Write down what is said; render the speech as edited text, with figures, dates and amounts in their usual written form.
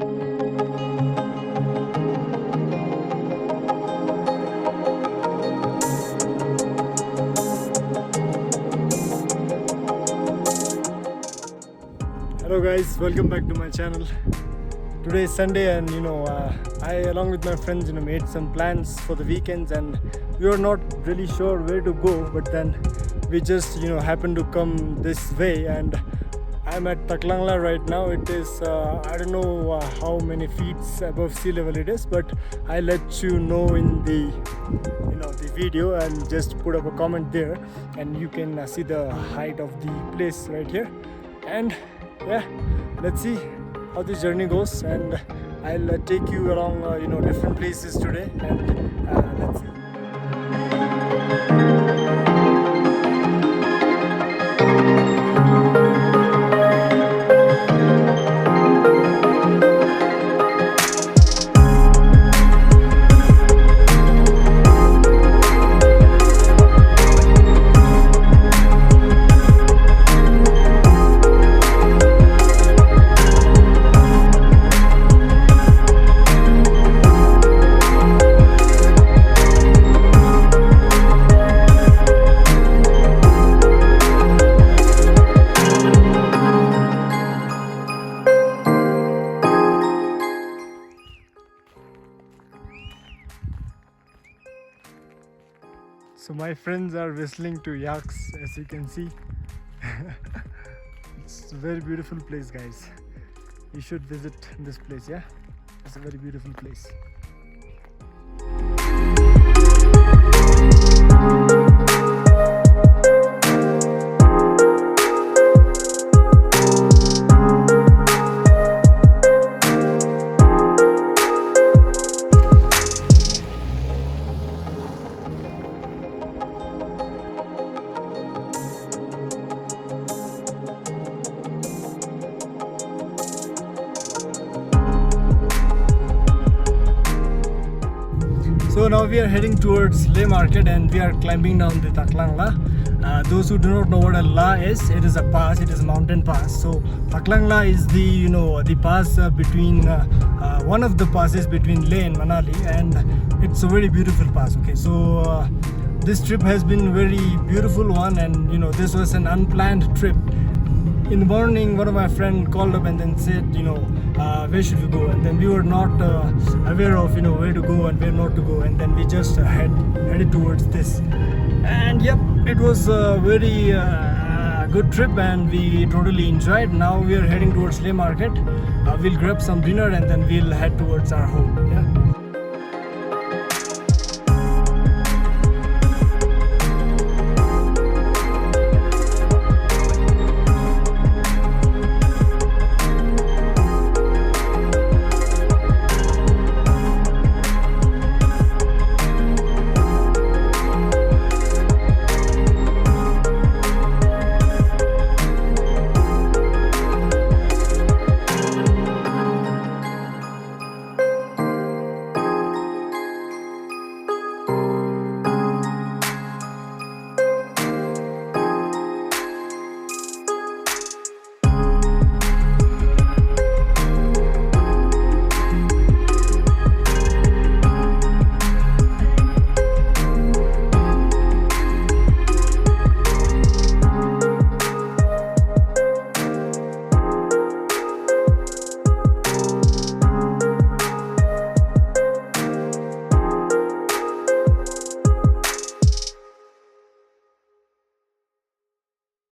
Hello guys, welcome back to my channel. Today is Sunday and I along with my friends made some plans for the weekends, and we were not really sure where to go, but then we just happened to come this way, and I'm at Taglang right now. It is I don't know how many feet above sea level it is, but I'll let you know in the the video, and just put up a comment there and you can see the height of the place right here. And yeah, let's see how this journey goes, and I'll take you along different places today, and let's see. So my friends are whistling to yaks, as you can see. It's a very beautiful place, guys. You should visit this place, yeah? It's a very beautiful place. So now we are heading towards Leh market, and we are climbing down the Taglang La. Those who do not know what a La is, it is a pass, it is a mountain pass. So Taglang La is the the pass between one of the passes between Leh and Manali, and it's a very beautiful pass. Okay, so this trip has been very beautiful one, and this was an unplanned trip. In the morning, one of my friends called up and then said, where should we go? And then we were not aware of where to go and where not to go, and then we just headed towards this. And yep, it was a very good trip, and we totally enjoyed. Now we are heading towards Leh market. We'll grab some dinner and then we'll head towards our home. Yeah.